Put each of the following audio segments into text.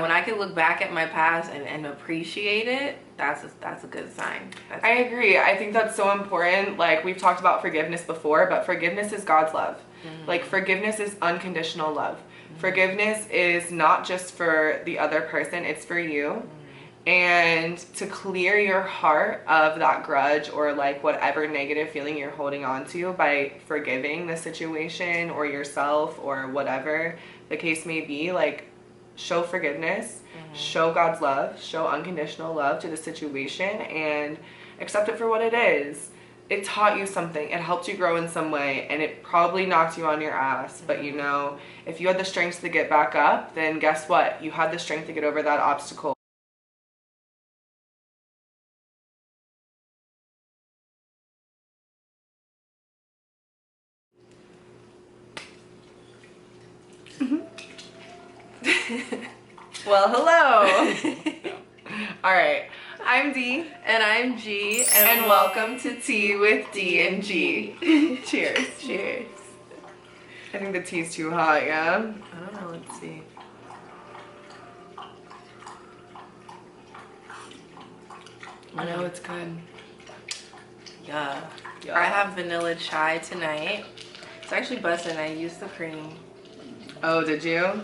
When I can look back at my past and appreciate it, that's a good sign. I agree. I think that's so important. Like, we've talked about forgiveness before, but forgiveness is God's love. Like, forgiveness is unconditional love. Forgiveness is not just for the other person, it's for you. And to clear your heart of that grudge or like whatever negative feeling you're holding on to by forgiving the situation or yourself or whatever the case may be, like, show forgiveness, show God's love, show unconditional love to the situation, and accept it for what it is. It taught you something, it helped you grow in some way, and it probably knocked you on your ass, but you know, if you had the strength to get back up, then guess what? You had the strength to get over that obstacle. Well, hello. All right, I'm Dee. And I'm G. And welcome to Tea with D and G. Cheers. Cheers. I think the tea's too hot, yeah? I don't know, let's see. I know it's good. Yeah. Yeah. I have vanilla chai tonight. It's actually busting. I used the cream. Oh, did you?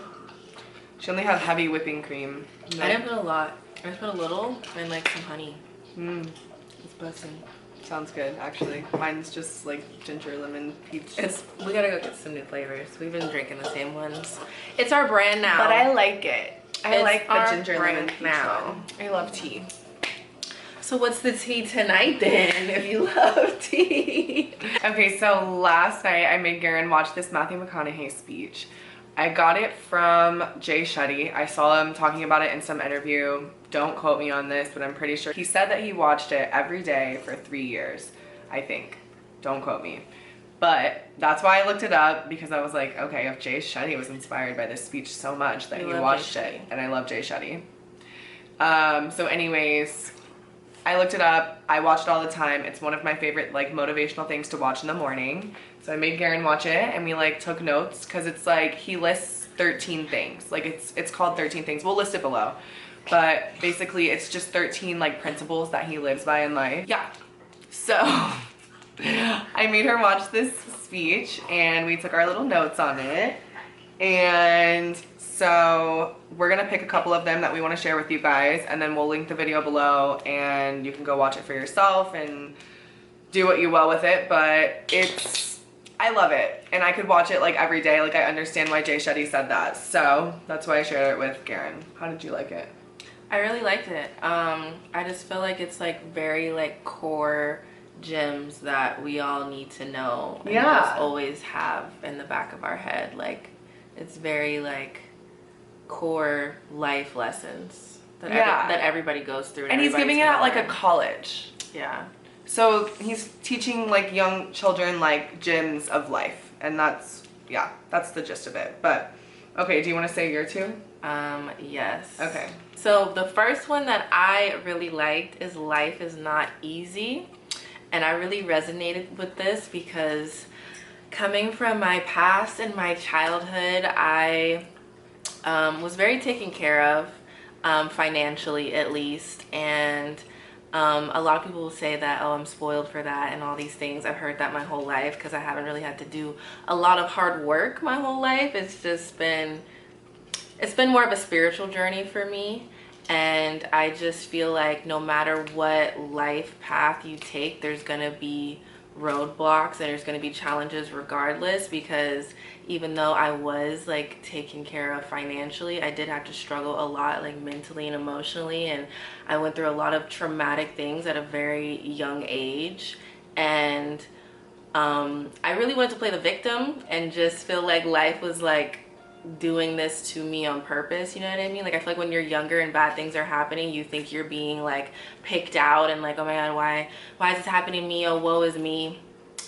She only had heavy whipping cream. No. I didn't put a lot. I just put a little and like some honey. It's busting. Sounds good, actually. Mine's just like ginger, lemon, peach. We gotta go get some new flavors. We've been drinking the same ones. It's our brand now. But I like it. I like the ginger, lemon, peach now. one. I love tea. So what's the tea tonight then, if you love tea? Okay, so last night I made Garen watch this Matthew McConaughey speech. I got it from Jay Shetty. I saw him talking about it in some interview. Don't quote me on this, but I'm pretty sure. He said that he watched it every day for 3 years, I think. Don't quote me. But that's why I looked it up, because I was like, okay, if Jay Shetty was inspired by this speech so much that he watched it, and I love Jay Shetty. So anyways, I looked it up. I watch it all the time. It's one of my favorite like motivational things to watch in the morning. So I made Garen watch it, and we like took notes, because it's like he lists 13 things. Like it's called 13 things. We'll list it below. But basically it's just 13 like principles that he lives by in life. Yeah. So I made her watch this speech, and we took our little notes on it. And so we're gonna pick a couple of them that we want to share with you guys, and then we'll link the video below and you can go watch it for yourself and do what you will with it. But I love it, and I could watch it like every day. Like, I understand why Jay Shetty said that, so that's why I shared it with Garen. How did you like it? I really liked it. I just feel like it's like very like core gems that we all need to know and just always have in the back of our head. Like, it's very like core life lessons that that everybody goes through, and he's giving it at like a college. Yeah. So he's teaching like young children like gems of life, and that's the gist of it. But okay, do you want to say your two? Yes. Okay. So the first one that I really liked is life is not easy, and I really resonated with this because coming from my past and my childhood, I was very taken care of, financially at least, and a lot of people will say that, oh, I'm spoiled for that and all these things. I've heard that my whole life because I haven't really had to do a lot of hard work my whole life. It's been more of a spiritual journey for me, and I just feel like no matter what life path you take, there's gonna be roadblocks and there's going to be challenges regardless, because even though I was like taken care of financially, I did have to struggle a lot like mentally and emotionally, and I went through a lot of traumatic things at a very young age, and I really wanted to play the victim and just feel like life was like doing this to me on purpose, you know what I mean? Like, I feel like when you're younger and bad things are happening, you think you're being like picked out and like, oh my god, why is this happening to me? Oh, woe is me.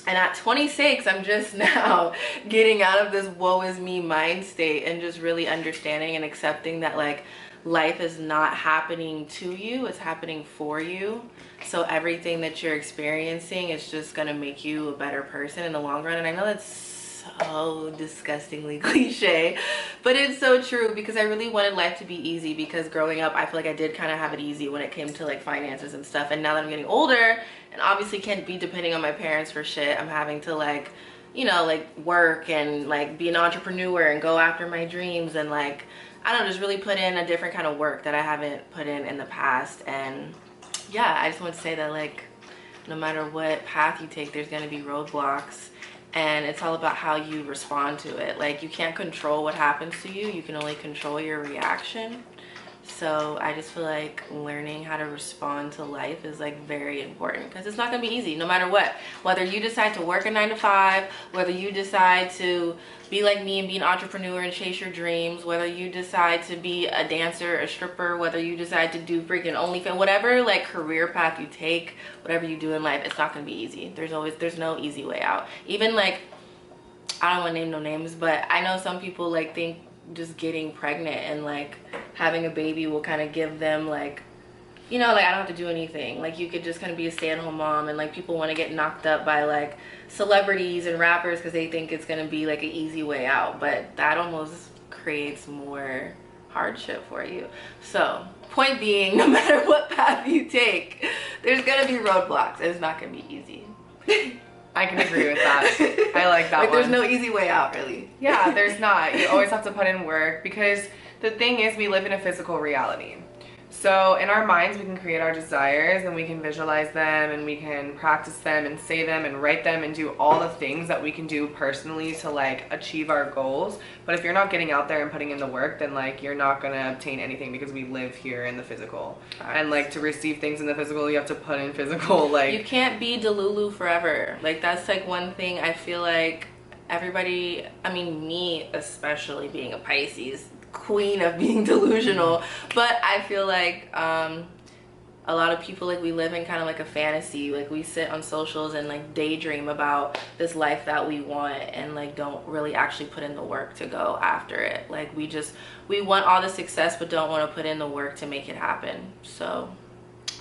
And at 26, I'm just now getting out of this woe is me mind state and just really understanding and accepting that like life is not happening to you, it's happening for you. So everything that you're experiencing is just gonna make you a better person in the long run. And I know that's so disgustingly cliche, but it's so true because I really wanted life to be easy because growing up I feel like I did kind of have it easy when it came to like finances and stuff, and now that I'm getting older and obviously can't be depending on my parents for shit, I'm having to like, you know, like work and like be an entrepreneur and go after my dreams and like, I don't know, just really put in a different kind of work that I haven't put in the past. And yeah, I just want to say that like no matter what path you take, there's going to be roadblocks, and it's all about how you respond to it. Like you can't control what happens to you, you can only control your reaction. So I just feel like learning how to respond to life is like very important because it's not going to be easy no matter what. Whether you decide to work a 9 to 5, whether you decide to be like me and be an entrepreneur and chase your dreams, whether you decide to be a dancer, a stripper, whether you decide to do freaking OnlyFans, whatever like career path you take, whatever you do in life, it's not going to be easy. There's no easy way out. Even like, I don't want to name no names, but I know some people like think just getting pregnant and like having a baby will kind of give them like, you know, like I don't have to do anything. Like you could just kind of be a stay-at-home mom, and like people want to get knocked up by like celebrities and rappers because they think it's going to be like an easy way out, but that almost creates more hardship for you. So point being, no matter what path you take, there's going to be roadblocks and it's not going to be easy. I can agree with that. I like that like, one. There's no easy way out, really. Yeah, there's not. You always have to put in work because the thing is we live in a physical reality. So in our minds, we can create our desires and we can visualize them and we can practice them and say them and write them and do all the things that we can do personally to like achieve our goals. But if you're not getting out there and putting in the work, then like you're not going to obtain anything because we live here in the physical. And like to receive things in the physical, you have to put in physical. Like you can't be Delulu forever. Like that's like one thing I feel like everybody, I mean me especially being a Pisces, queen of being delusional, but I feel like a lot of people, like we live in kind of like a fantasy. Like we sit on socials and like daydream about this life that we want and like don't really actually put in the work to go after it. Like we want all the success but don't want to put in the work to make it happen. So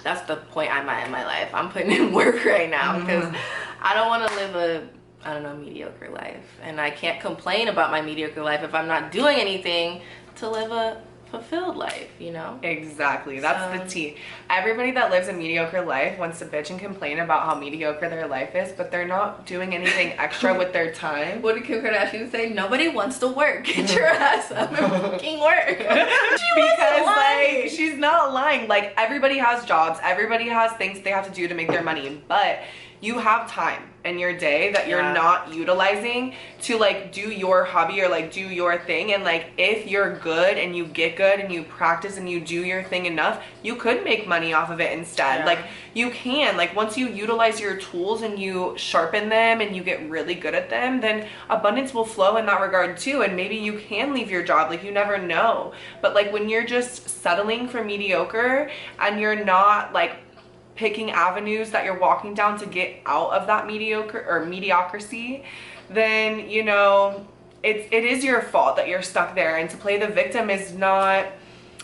that's the point I'm at in my life. I'm putting in work right now because I don't want to live a, I don't know, mediocre life, and I can't complain about my mediocre life if I'm not doing anything to live a fulfilled life, you know? Exactly. That's the tea. Everybody that lives a mediocre life wants to bitch and complain about how mediocre their life is, but they're not doing anything extra with their time. What did Kim Kardashian say? Nobody wants to work. Get your ass up and fucking work. Because like she's not lying. Like everybody has jobs, everybody has things they have to do to make their money, but you have time in your day that you're not utilizing to like do your hobby or like do your thing. And like if you're good and you get good and you practice and you do your thing enough, you could make money off of it instead. Like you can, like once you utilize your tools and you sharpen them and you get really good at them, then abundance will flow in that regard too. And maybe you can leave your job, like you never know. But like when you're just settling for mediocre and you're not like picking avenues that you're walking down to get out of that mediocre or mediocrity, then you know it is your fault that you're stuck there. And to play the victim is not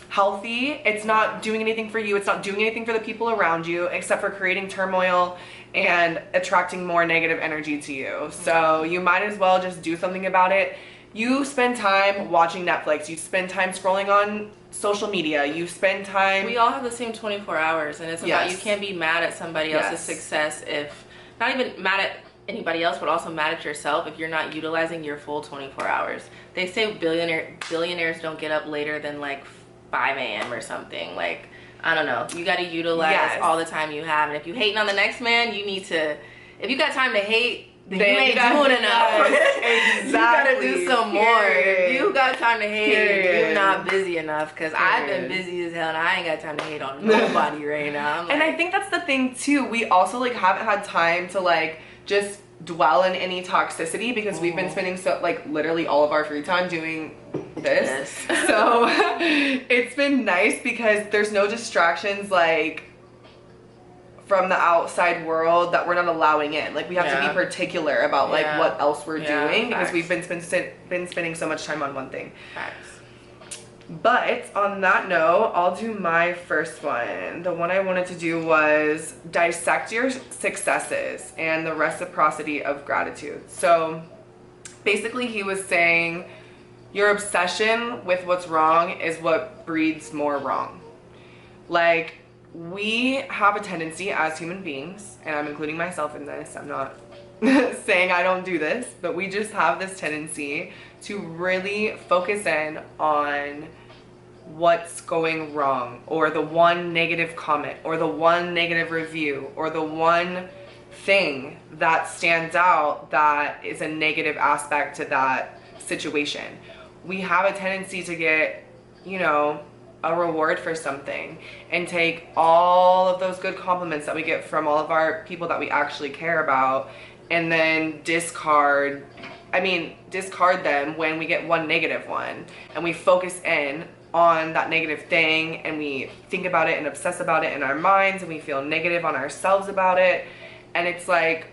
healthy. It's not doing anything for you. It's not doing anything for the people around you except for creating turmoil and attracting more negative energy to you. So you might as well just do something about it. You spend time watching Netflix, you spend time scrolling on social media, you spend time... We all have the same 24 hours, and it's about, you can't be mad at somebody else's success if, not even mad at anybody else, but also mad at yourself if you're not utilizing your full 24 hours. They say billionaires don't get up later than like 5 a.m. or something. Like, I don't know. You got to utilize all the time you have. And if you're hating on the next man, you need to, if you got time to hate, then you ain't doing enough. Exactly. You gotta do some more. If you got time to hate, you're not busy enough. Because I've been busy as hell and I ain't got time to hate on nobody right now. And I think that's the thing too. We also like haven't had time to like just dwell in any toxicity because we've been spending so like literally all of our free time doing this. So it's been nice because there's no distractions like from the outside world that we're not allowing in. Like we have to be particular about like what else we're doing because we've been spending so much time on one thing. But on that note, I'll do my first one. The one I wanted to do was dissect your successes and the reciprocity of gratitude. So Basically, he was saying your obsession with what's wrong is what breeds more wrong. Like, we have a tendency as human beings, and I'm including myself in this, I'm not saying I don't do this, but we just have this tendency to really focus in on what's going wrong, or the one negative comment, or the one negative review, or the one thing that stands out that is a negative aspect to that situation. We have a tendency to get, you know, a reward for something and take all of those good compliments that we get from all of our people that we actually care about and then discard them when we get one negative one, and we focus in on that negative thing and we think about it and obsess about it in our minds, and we feel negative on ourselves about it. And it's like,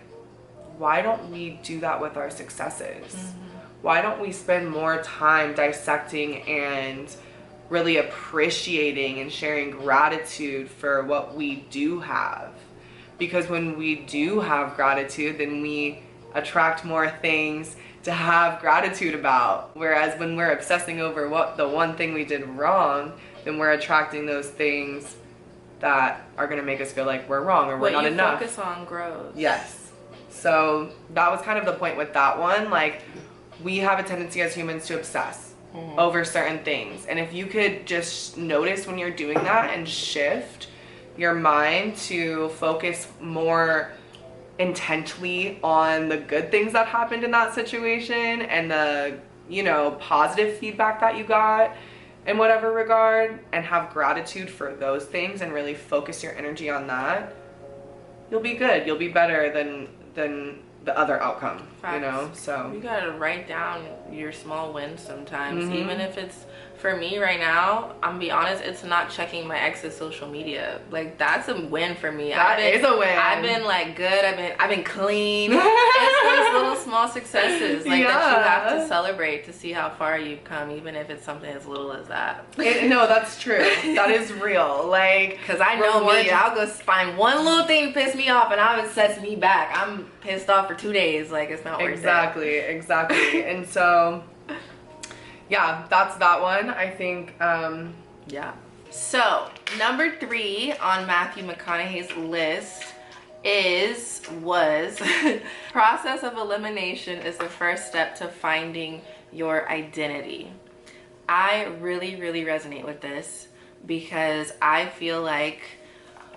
why don't we do that with our successes? Why don't we spend more time dissecting and really appreciating and sharing gratitude for what we do have? Because when we do have gratitude, then we attract more things to have gratitude about. Whereas when we're obsessing over what the one thing we did wrong, then we're attracting those things that are going to make us feel like we're wrong or we're not enough. What you focus on grows. Yes. So that was kind of the point with that one. Like, we have a tendency as humans to obsess over certain things. And if you could just notice when you're doing that and shift your mind to focus more intently on the good things that happened in that situation and the, you know, positive feedback that you got in whatever regard, and have gratitude for those things and really focus your energy on that, you'll be good. You'll be better than the other outcome. Facts. You know, so you gotta write down your small wins sometimes, even if it's, for me right now, I'm gonna be honest, it's not checking my ex's social media. Like, that's a win for me. That is a win. I've been like good. I've been clean. It's those little small successes like that you have to celebrate to see how far you've come, even if it's something as little as that. No, that's true. That is real. Like, because I know me, I'll go find one little thing to piss me off, and it sets me back. I'm pissed off for 2 days. Like, it's not worth it. Exactly. And so, yeah, that's that one. I think, yeah. So, number 3 on Matthew McConaughey's list was process of elimination is the first step to finding your identity. I really, really resonate with this because I feel like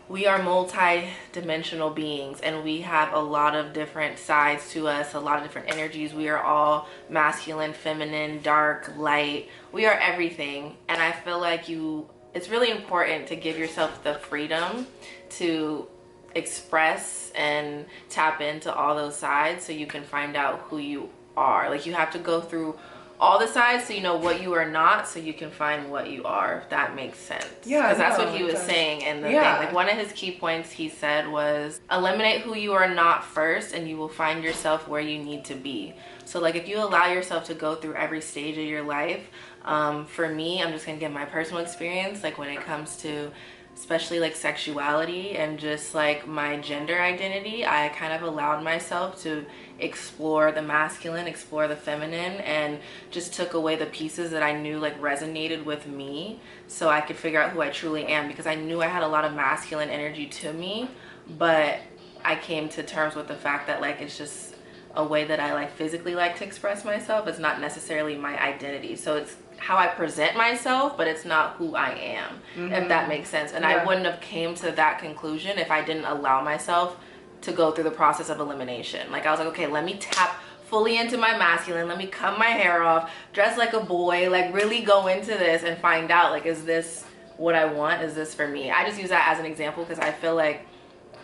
we are multi-dimensional beings, and we have a lot of different sides to us, a lot of different energies. We are all masculine, feminine, dark, light. We are everything. And I feel like it's really important to give yourself the freedom to express and tap into all those sides so you can find out who you are. Like, you have to go through all the sides so you know what you are not, so you can find what you are, if that makes sense. Yeah, because that's what he was saying in the thing. Like, one of his key points he said was, eliminate who you are not first and you will find yourself where you need to be. So, like, if you allow yourself to go through every stage of your life, for me, I'm just gonna give my personal experience, like when it comes to especially like sexuality and just like my gender identity, I kind of allowed myself to explore the masculine, explore the feminine, and just took away the pieces that I knew like resonated with me so I could figure out who I truly am, because I knew I had a lot of masculine energy to me, but I came to terms with the fact that like it's just a way that I like physically like to express myself. It's not necessarily my identity. So it's how I present myself, but it's not who I am, if that makes sense. And I wouldn't have came to that conclusion if I didn't allow myself to go through the process of elimination. Like, I was like, okay, let me tap fully into my masculine, let me cut my hair off, dress like a boy, like really go into this and find out, like, is this what I want? Is this for me? I just use that as an example because I feel like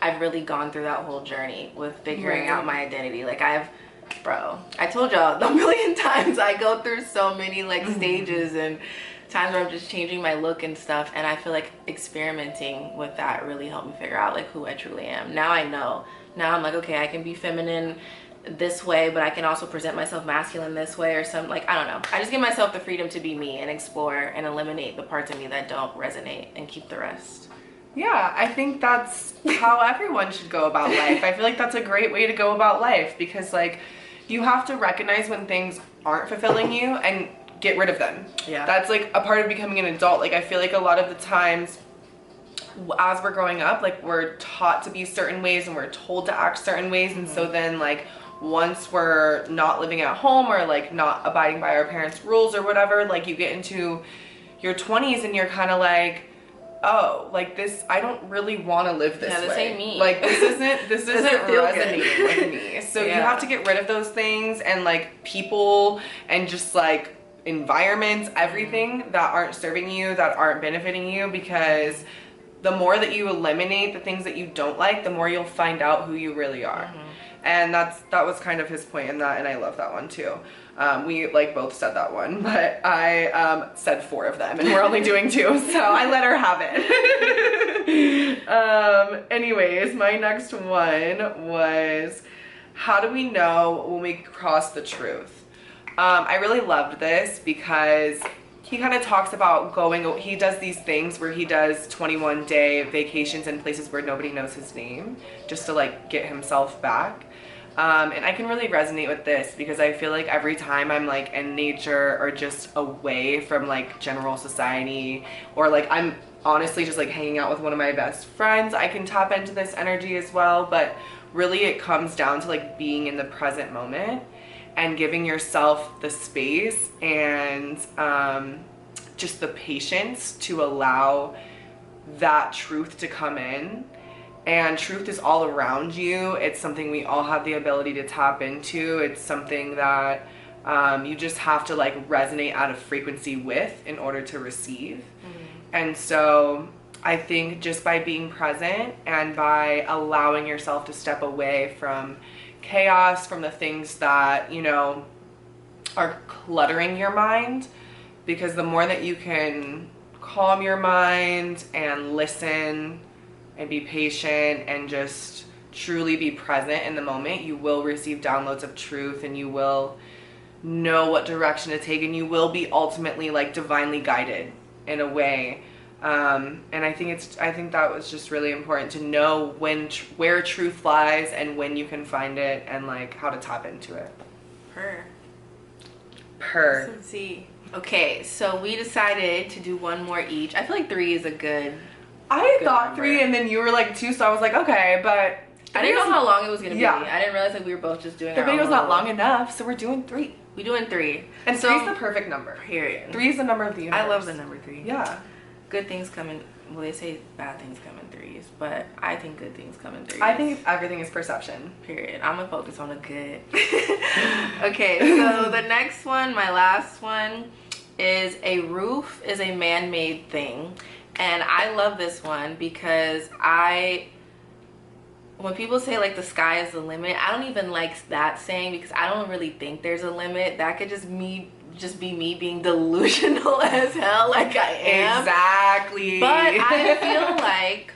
I've really gone through that whole journey with figuring out my identity. Like, bro, I told y'all a million times, I go through so many like stages and times where I'm just changing my look and stuff, and I feel like experimenting with that really helped me figure out like who I truly am. Now I know. Now I'm like, okay, I can be feminine this way, but I can also present myself masculine this way, or some, like, I don't know. I just give myself the freedom to be me and explore and eliminate the parts of me that don't resonate and keep the rest. Yeah, I think that's how everyone should go about life. I feel like that's a great way to go about life because, like, you have to recognize when things aren't fulfilling you and get rid of them. Yeah. That's like a part of becoming an adult. Like I feel like a lot of the times as we're growing up, like we're taught to be certain ways and we're told to act certain ways, and so then like once we're not living at home or like not abiding by our parents' rules or whatever, like you get into your 20s and you're kind of like, oh, like this, I don't really want to live this way. This ain't me. Like this isn't resonating with me. So Yeah. you have to get rid of those things and like people and just like environments, everything that aren't serving you, that aren't benefiting you, because the more that you eliminate the things that you don't like, the more you'll find out who you really are. And that was kind of his point in that, and I love that one too. We like both said that one, but I said 4 of them, and we're only doing 2, so I let her have it. Anyways, my next one was, how do we know when we cross the truth? I really loved this because he kind of talks about he does these things where he does 21-day vacations in places where nobody knows his name, just to like get himself back. And I can really resonate with this because I feel like every time I'm like in nature or just away from like general society, or like I'm honestly just like hanging out with one of my best friends, I can tap into this energy as well. But really it comes down to like being in the present moment and giving yourself the space and just the patience to allow that truth to come in. And truth is all around you. It's something we all have the ability to tap into. It's something that you just have to like resonate at a frequency with in order to receive. And so I think just by being present and by allowing yourself to step away from chaos, from the things that, you know, are cluttering your mind, because the more that you can calm your mind and listen and be patient and just truly be present in the moment, you will receive downloads of truth, and you will know what direction to take, and you will be ultimately like divinely guided in a way. And I think that was just really important to know where truth lies and when you can find it, and like how to tap into it. Let's see. Okay, so we decided to do one more each. I feel like 3 is a good. I Good thought number. 3 and then you were like 2, so I was like, okay, but I didn't know how long it was gonna be. Yeah. I didn't realize like we were both just doing. the our own video's not little- long enough, so we're doing 3. We doing 3, And so 3 is the perfect number. period. 3 is the number of the universe. I love the number 3. Yeah. Good things come in. Well, they say bad things come in 3s, but I think good things come in 3s. I think everything is perception. Period. I'm gonna focus on the good. Okay, so the next one, my last one, is a roof is a man-made thing. And I love this one because when people say like the sky is the limit, I don't even like that saying, because I don't really think there's a limit. That could just be me being delusional as hell, like I am. Exactly. But I feel like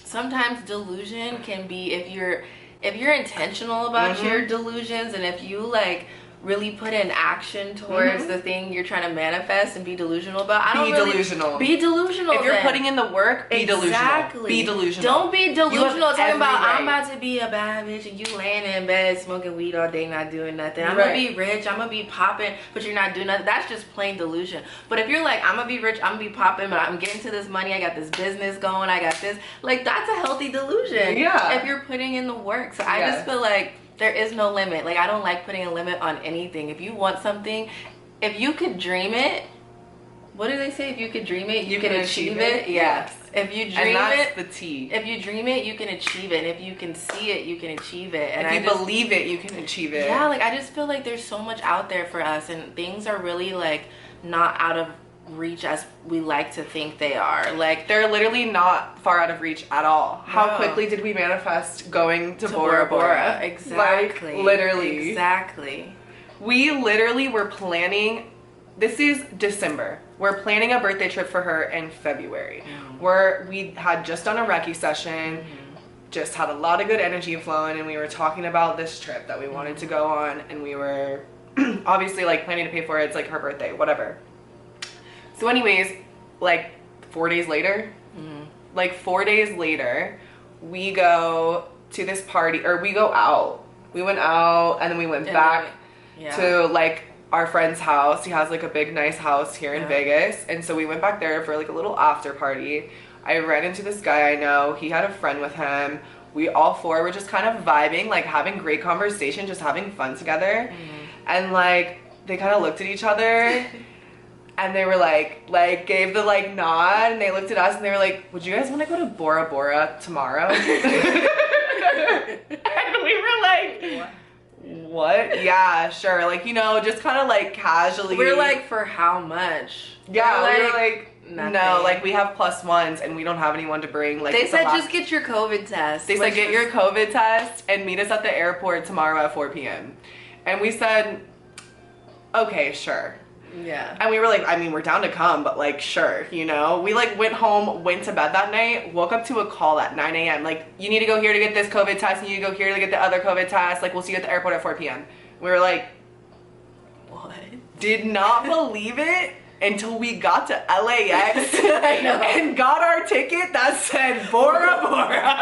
sometimes delusion can be, if you're intentional about your delusions, and if you like really put in action towards the thing you're trying to manifest and be delusional about. Be delusional. Be delusional. If you're then. putting in the work, be delusional. Be delusional. Don't be delusional talking about right. I'm about to be a bad bitch and you laying in bed smoking weed all day not doing nothing. I'm Right. gonna be rich, I'm gonna be popping, but you're not doing nothing. That's just plain delusion. But if you're like, I'm gonna be rich, I'm gonna be popping, but I'm getting to this money, I got this business going, I got this, like that's a healthy delusion. Yeah. If you're putting in the work. So I just feel like there is no limit. Like I don't like putting a limit on anything. If you want something, if you could dream it, what do they say? If you could dream it, you can achieve it. Yes. If you dream And that's it, the T. if you dream it, you can achieve it. And if you can see it, you can achieve it. And if you believe it, you can achieve it. Yeah, like I just feel like there's so much out there for us, and things are really like not out of reach as we like to think they are. Like they're literally not far out of reach at all. How No. quickly did we manifest going to Bora Bora Bora? Exactly. Like, literally. Exactly. We literally were planning, this is December. We're planning a birthday trip for her in February. We had just done a Reiki session, just had a lot of good energy flowing, and we were talking about this trip that we wanted to go on, and we were obviously like planning to pay for it. It's like her birthday, whatever. So anyways, like 4 days later, we go to this party, or we go out We went out and then we went And back yeah. to like our friend's house. He has like a big nice house here in Vegas, and so we went back there for like a little after party. I ran into this guy I know. He had a friend with him. We all four were just kind of vibing, like having great conversation, just having fun together. And like they kind of looked at each other and they were like gave the like nod, and they looked at us and they were like, would you guys want to go to Bora Bora tomorrow? And we were like, what? Yeah, sure. Like, you know, just kind of like casually. We're like, for how much? Yeah, we're we were like, nothing. No, like we have +1s and we don't have anyone to bring. Like they said just get your COVID test. They said get your COVID test and meet us at the airport tomorrow at 4 p.m. And we said, okay, sure. Yeah. And we were like, I mean, we're down to come, but like, sure, you know? We like went home, went to bed that night, woke up to a call at 9 a.m. Like, you need to go here to get this COVID test, you need to go here to get the other COVID test. Like, we'll see you at the airport at 4 p.m. We were like, what? Did not believe it until we got to LAX and got our ticket that said Bora Bora.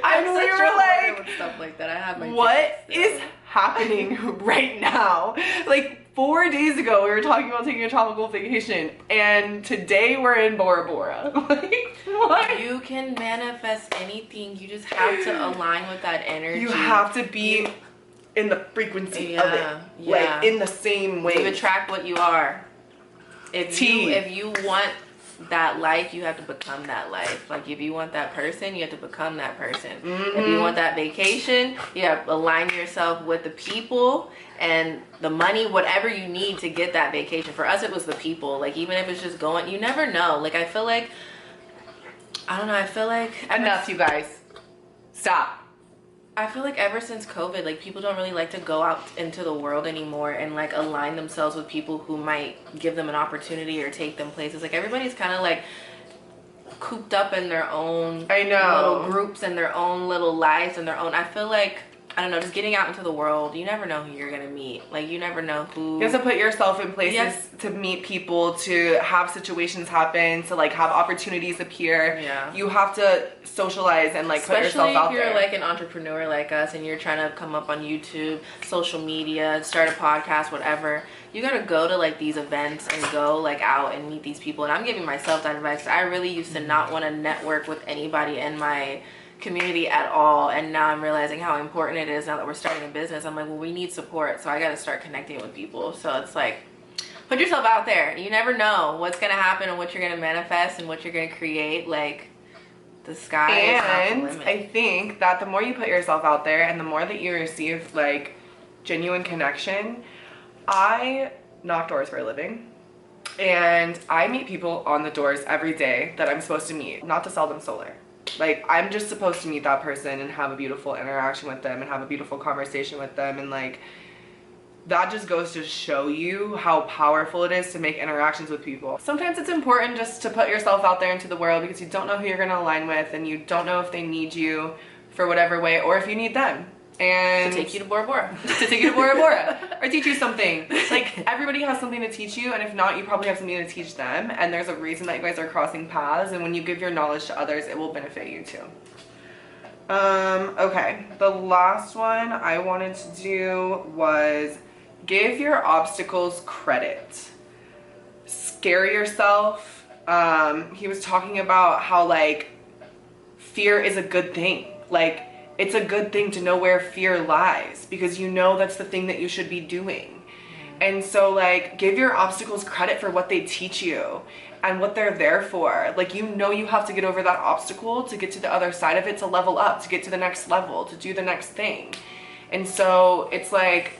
I'm And we such were a like, with stuff like that. I have my what is happening right now? Like 4 days ago we were talking about taking a tropical vacation, and today we're in Bora Bora. Like, what? You can manifest anything. You just have to align with that energy. You have to be in the frequency of it. Like in the same way. You attract what you are. If you want that life, you have to become that life. Like if you want that person, you have to become that person. If you want that vacation, you have to align yourself with the people and the money, whatever you need to get that vacation. For us, it was the people. Like even if it's just going, you never know. Like I feel like, I don't know, I feel like enough, you guys. Stop. I feel like ever since COVID, like people don't really like to go out into the world anymore and like align themselves with people who might give them an opportunity or take them places. Like everybody's kind of like cooped up in their own little groups and their own little lives and their own. I feel like, I don't know, just getting out into the world, you never know who you're gonna meet. Like you never know who. You have to put yourself in places to meet people, to have situations happen, to like have opportunities appear. Yeah. You have to socialize and like put yourself out there. Especially if you're like an entrepreneur like us and you're trying to come up on YouTube, social media, start a podcast, whatever. You gotta go to like these events and go like out and meet these people. And I'm giving myself that advice. I really used to not want to network with anybody in my community at all, and now I'm realizing how important it is now that we're starting a business. I'm like, well, we need support, so I got to start connecting with people. So it's like, put yourself out there. You never know what's gonna happen and what you're gonna manifest and what you're gonna create. Like the sky is not the limit. I think that the more you put yourself out there and the more that you receive like genuine connection. I knock doors for a living, and I meet people on the doors every day that I'm supposed to meet, not to sell them solar. Like, I'm just supposed to meet that person and have a beautiful interaction with them and have a beautiful conversation with them. And like, that just goes to show you how powerful it is to make interactions with people. Sometimes it's important just to put yourself out there into the world because you don't know who you're going to align with, and you don't know if they need you for whatever way or if you need them. And to take you to Bora Bora. To take you to Bora Bora. Or teach you something. Like, everybody has something to teach you, and if not, you probably have something to teach them, and there's a reason that you guys are crossing paths, and when you give your knowledge to others, it will benefit you too. Okay. The last one I wanted to do was give your obstacles credit. Scare yourself. He was talking about how, like, fear is a good thing. Like, it's a good thing to know where fear lies because you know that's the thing that you should be doing. And so like give your obstacles credit for what they teach you and what they're there for. Like, you know, you have to get over that obstacle to get to the other side of it, to level up, to get to the next level, to do the next thing. And so it's like,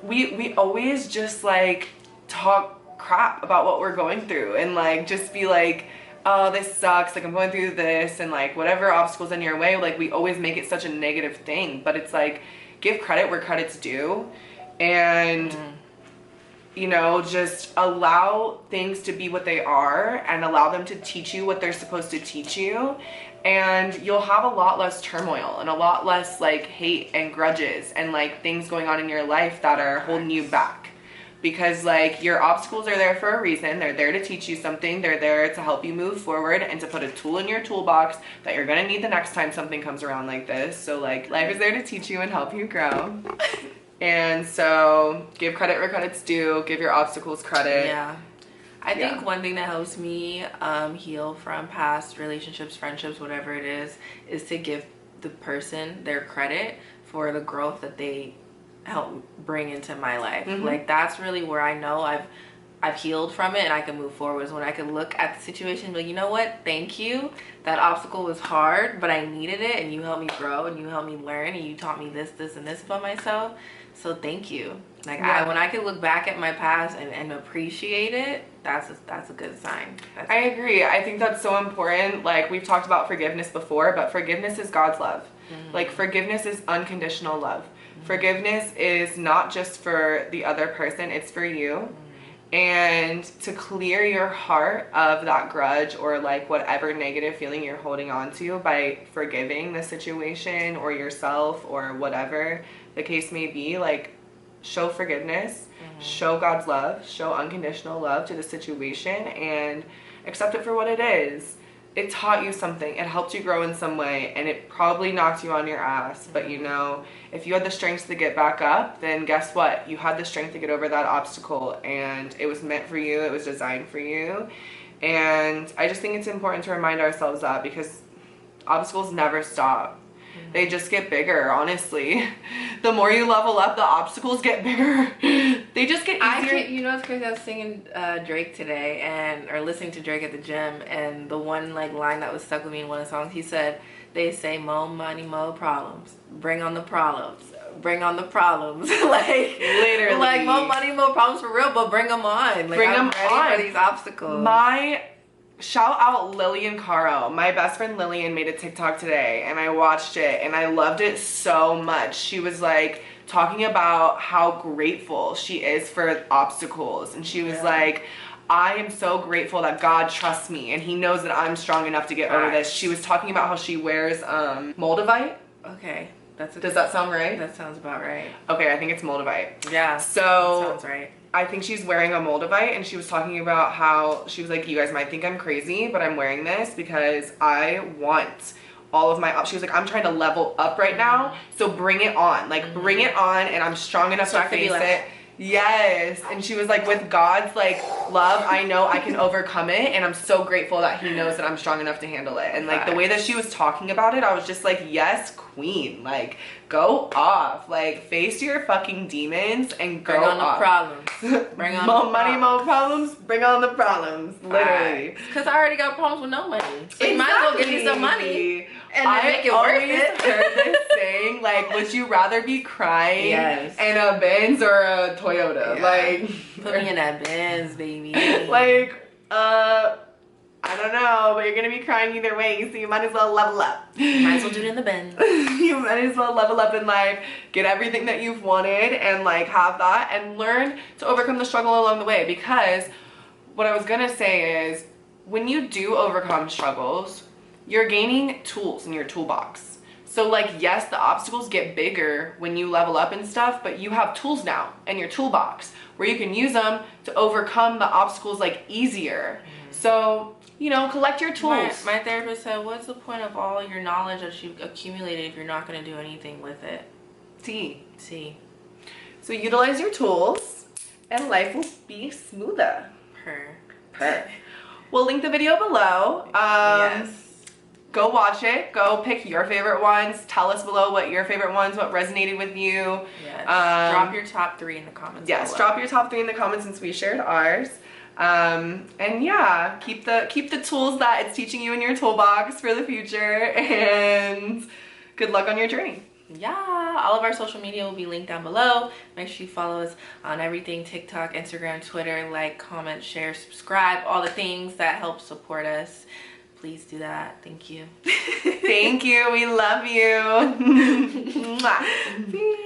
we always just like talk crap about what we're going through and like just be like, oh, this sucks, like I'm going through this, and like whatever obstacles in your way, like we always make it such a negative thing. But it's like, give credit where credit's due, and you know, just allow things to be what they are and allow them to teach you what they're supposed to teach you, and you'll have a lot less turmoil and a lot less like hate and grudges and like things going on in your life that are holding you back. because like your obstacles are there for a reason. They're there to teach you something. They're there to help you move forward and to put a tool in your toolbox that you're gonna need the next time something comes around like this. So like life is there to teach you and help you grow. And so give credit where credit's due. Give your obstacles credit. Yeah. I think one thing that helps me heal from past relationships, friendships, whatever it is to give the person their credit for the growth that they help bring into my life. Like that's really where I know I've healed from it and I can move forward, is when I can look at the situation and be like, you know what, thank you, that obstacle was hard but I needed it and you helped me grow and you helped me learn and you taught me this and this about myself, so thank you. Like when I can look back at my past and appreciate it, that's a good sign. I agree. I think that's so important. Like we've talked about forgiveness before, but forgiveness is God's love. Like forgiveness is unconditional love. Forgiveness is not just for the other person, it's for you. And to clear your heart of that grudge or like whatever negative feeling you're holding on to by forgiving the situation or yourself or whatever the case may be, like show forgiveness, show God's love, show unconditional love to the situation and accept it for what it is. It taught you something, it helped you grow in some way, and it probably knocked you on your ass, but you know, if you had the strength to get back up, then guess what? You had the strength to get over that obstacle, and it was meant for you, it was designed for you. And I just think it's important to remind ourselves that, because obstacles never stop. They just get bigger, honestly. The more you level up, the obstacles get bigger. They just get easier. You know what's crazy? I was singing Drake today, or listening to Drake at the gym, and the one like line that was stuck with me in one of the songs, he said, they say more money, more problems. Bring on the problems. Bring on the problems. Like literally. Like more money, more problems for real, but bring them on. Like, bring them on for these obstacles. Shout out Lillian Caro. My best friend Lillian made a TikTok today and I watched it and I loved it so much. She was like talking about how grateful she is for obstacles, and she was like, I am so grateful that God trusts me and he knows that I'm strong enough to get over this. She was talking about how she wears Moldavite. Okay. Does that sound right? That sounds about right. Okay, I think it's Moldavite. Yeah. So that sounds right. I think she's wearing a Moldavite, and she was talking about how she was like, you guys might think I'm crazy, but I'm wearing this because I want all of my, she was like, I'm trying to level up right now, so bring it on. Like, bring it on, and I'm strong enough to face it. Yes. And she was like, with God's like love, I know I can overcome it, and I'm so grateful that he knows that I'm strong enough to handle it. And like the way that she was talking about it, I was just like, yes, queen, like go off, like face your fucking demons and go bring on off. The problems. Bring on more the money, problems. more problems. Bring on the problems. Literally. Because I already got problems with no money. So you might as well give me some money and then make it worth it. Heard this saying, like, would you rather be crying in a Benz or a Toyota? Yeah. Like, put me in that Benz, baby. Like, I don't know, but you're gonna be crying either way, so you might as well level up. Might as well do it in the Benz. You might as well level up in life, get everything that you've wanted, and like have that, and learn to overcome the struggle along the way. Because what I was gonna say is, when you do overcome struggles, you're gaining tools in your toolbox. So like, yes, the obstacles get bigger when you level up and stuff, but you have tools now in your toolbox where you can use them to overcome the obstacles like easier. So, you know, collect your tools. My therapist said, what's the point of all your knowledge that you've accumulated if you're not going to do anything with it? See. So utilize your tools and life will be smoother. Per. We'll link the video below. Yes. Go watch it. Go pick your favorite ones. Tell us below what your favorite ones, what resonated with you. Yes. Drop your top 3 in the comments. Yes, below. drop your top 3 in the comments since we shared ours. And yeah, keep the tools that it's teaching you in your toolbox for the future, and good luck on your journey. Yeah, all of our social media will be linked down below. Make sure you follow us on everything: TikTok, Instagram, Twitter. Like, comment, share, subscribe, all the things that help support us. Please do that. Thank you. Thank you. We love you. Mwah.